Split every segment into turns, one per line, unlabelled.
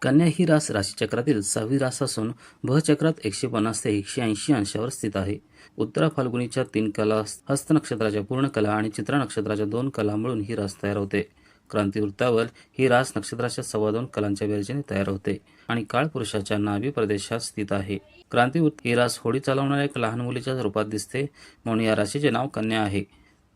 कन्या ही रास राशीचक्रातील 6वी रास असून भचक्रात 150 ते 180 अंशावर स्थित आहे. उत्तरा फाल्गुनीच्या 3 कला, हस्त नक्षत्राच्या पूर्ण कला आणि चित्रा नक्षत्राच्या 2 कला मिळून ही रास तयार होते. क्रांतिवृत्तावर ही रास नक्षत्राच्या 2.25 कलांच्या बेरजेने तयार होते आणि काळपुरुषाच्या नाभी प्रदेशात स्थित आहे. क्रांतिवृत्त ही रास होडी चालवणाऱ्या एक लहान मुलीच्या रूपात दिसते, म्हणून या राशीचे नाव कन्या आहे.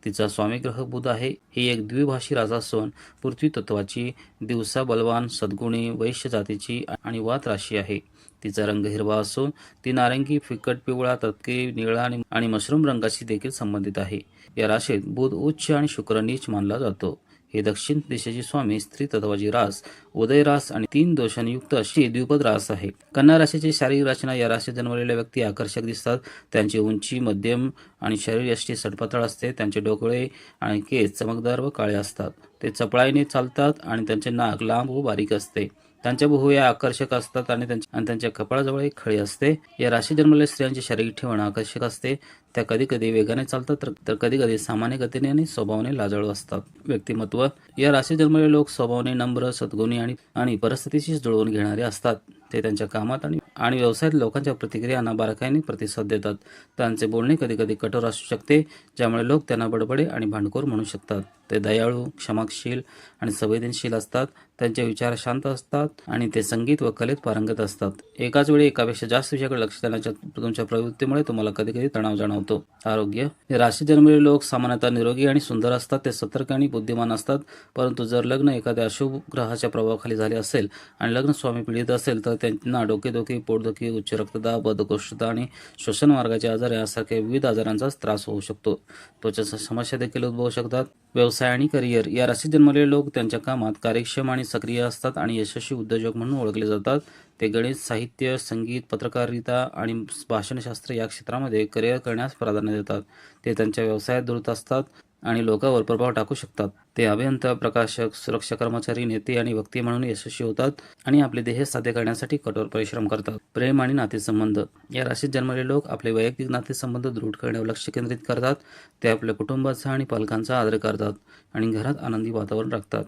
तिचा स्वामी ग्रह बुध आहे. ही एक द्विभाषी रास असून पृथ्वी तत्वाची, दिवसा बलवान, सद्गुणी, वैश्य जातीची आणि वात राशी आहे. तिचा रंग हिरवा असून ती नारंगी, फिकट पिवळा, तपकिरी, निळा आणि मशरूम रंगाशी देखील संबंधित आहे. या राशीत बुध उच्च आणि शुक्र नीच मानला जातो. हे दक्षिण दिशेची स्वामी स्त्री तत्वाची रास, उदय रास आणि 3 दोषांयुक्त अशी द्विपद रास आहे. कन्या राशीची शारीरिक रचना. या राशीत जन्मलेल्या व्यक्ती आकर्षक दिसतात. त्यांची उंची मध्यम आणि शरीरयष्टी सडपातळ असते. त्यांचे डोळे आणि केस चमकदार व काळे असतात. ते चपळाईने चालतात आणि त्यांचे नाक लांब व बारीक असते. त्यांच्या भुवया आकर्षक असतात आणि त्यांच्या कपाळाजवळ एक खळी असते. या राशीत जन्मलेल्या स्त्रियांची शारीरिक ठेवण आकर्षक असते. त्या कधी कधी वेगाने चालतात तर कधी कधी सामान्य गतीने आणि स्वभावाने लाजाळू असतात. व्यक्तिमत्व. या राशीत जन्मलेले लोक स्वभावाने नम्र, सद्गुणी आणि परिस्थितीशी जुळवून घेणारे असतात. ते त्यांच्या कामात आणि व्यवसायात लोकांच्या प्रतिक्रियांना बारकाईने प्रतिसाद देतात. त्यांचे बोलणे कधी कधी कठोर असू शकते, ज्यामुळे लोक त्यांना बडबडे आणि भांडखोर म्हणू शकतात. ते दयाळू, क्षमाशील आणि संवेदनशील असतात. त्यांचे विचार शांत असतात आणि ते संगीत व कलेत पारंगत असतात. एकाच वेळी एकापेक्षा जास्त विषयाकडे लक्ष देण्याच्या तुमच्या प्रवृत्तीमुळे तुम्हाला कधी कधी तणाव जाणवतो. आरोग्य. हे राशीत जन्मलेले लोक सामान्यतः निरोगी आणि सुंदर असतात. ते सतर्क आणि बुद्धिमान असतात. परंतु जर लग्न एखाद्या अशुभ ग्रहाच्या प्रभावाखाली झाले असेल आणि लग्न स्वामी पीडित असेल तर त्यांना डोकेदुखी, पोटदुखी, उच्च रक्तदाब, बद्धकोष्ठता आणि श्वसन मार्गाचे आजार यासारख्या विविध आजारांचा त्रास होऊ शकतो. त्वचेच्या समस्या देखील उद्भवू शकतात. व्यवसाय आणि करिअर. या राशीत जन्मलेले लोक त्यांच्या कामात कार्यक्षम आणि सक्रिय असतात आणि यशस्वी उद्योजक म्हणून ओळखले जातात. ते गणित, साहित्य, संगीत, पत्रकारिता आणि भाषणशास्त्र या क्षेत्रामध्ये करिअर करण्यास प्राधान्य देतात. ते त्यांच्या व्यवसायात द्रुत असतात आणि लोकांवर प्रभाव टाकू शकतात. ते अभियंता, प्रकाशक, सुरक्षा कर्मचारी, नेते आणि वक्ते म्हणून यशस्वी होतात आणि आपले ध्येय साध्य करण्यासाठी कठोर परिश्रम करतात. प्रेम आणि नातेसंबंध. या राशीत जन्मलेले लोक आपले वैयक्तिक नातेसंबंध दृढ करण्यावर लक्ष केंद्रित करतात. ते आपल्या कुटुंबाचा आणि पालकांचा आदर करतात आणि घरात आनंदी वातावरण राखतात.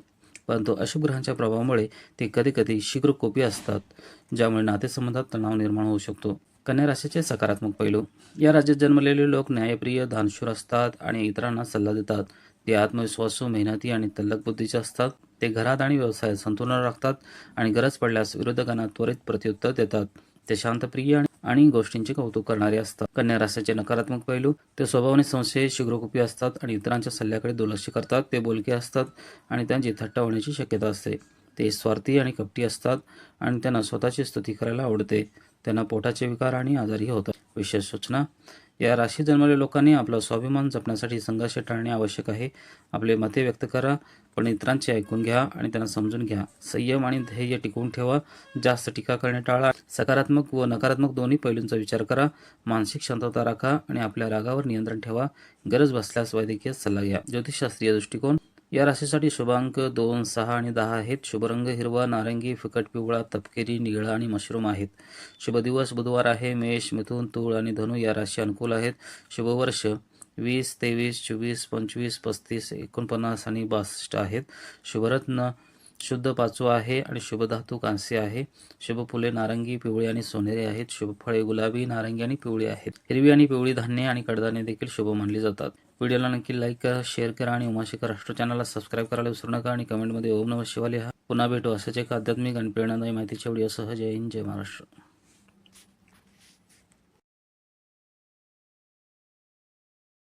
परंतु अशुभ ग्रहांच्या प्रभावामुळे ते कधीकधी शीघ्रकोपी असतात, ज्यामुळे नातेसंबंधात तणाव निर्माण होऊ शकतो. कन्या राशीचे सकारात्मक पैलू. या राज्यात जन्मलेले लोक न्यायप्रिय, दानशूर असतात आणि इतरांना सल्ला देतात. ते आत्मविश्वासू, मेहनती आणि तल्लख बुद्धीचे असतात. ते घरात आणि व्यवसायात संतुलन राखतात आणि गरज पडल्यास विरोधकांना त्वरित प्रत्युत्तर देतात. ते शांतप्रिय आणि गोष्टींचे कौतुक करणारे असतात. कन्या राशीचे नकारात्मक पैलू. ते स्वभावाने संशयी, शीघ्रकोपी असतात आणि इतरांच्या सल्ल्याकडे दुर्लक्ष करतात. ते बोलके असतात आणि त्यांची थट्टा होण्याची शक्यता असते. ते स्वार्थी आणि कपटी असतात आणि त्यांना स्वतःची स्तुती करायला आवडते. त्यांना पोटाचे विकार आणि आजारही होतात. विशेष सूचना. या राशीत जन्मलेल्या लोकांनी आपला स्वाभिमान जपण्यासाठी संघर्ष टाळणे आवश्यक आहे. आपले मते व्यक्त करा, पण इतरांचे ऐकून घ्या आणि त्यांना समजून घ्या. संयम आणि ध्येय टिकवून ठेवा. जास्त टीका करणे टाळा. सकारात्मक व नकारात्मक दोन्ही पैलूंचा विचार करा. मानसिक शांतता राखा आणि आपल्या रागावर नियंत्रण ठेवा. गरज भासल्यास वैद्यकीय सल्ला घ्या. ज्योतिषशास्त्रीय दृष्टिकोन. या राशीसाठी शुभांक 2, 6 आणि 10 आहेत. शुभ रंग हिरवा, नारंगी, फिकट पिवळा, तपकिरी, निळा आणि मशरूम आहेत. शुभ दिवस बुधवार आहे. मेष, मिथुन, तूळ आणि धनु या राशी अनुकूल आहेत. शुभ वर्ष 20, 23, 24, 25, 35, 49 आणि 62 आहेत. शुभरत्न शुद्ध पाचवा आहे आणि शुभ धातू कांस्य आहे. शुभ फुले नारंगी, पिवळी आणि सोनेरी आहेत. शुभ फळे गुलाबी, नारंगी आणि पिवळी आहेत. हिरवी आणि पिवळी धान्ये आणि कडधान्ये देखील शुभ मानली जातात. व्हिडिओला नक्की लाईक करा, शेअर करा आणि उमाशेखर राष्ट्र चॅनलला सबस्क्राईब करायला विसरू नका आणि कमेंटमध्ये ओम नमः शिवाय लिहा. पुन्हा भेटू असेच एक आध्यात्मिक आणि प्रेरणादायी माहितीच्या व्हिडिओसह. जय हिंद, जय महाराष्ट्र.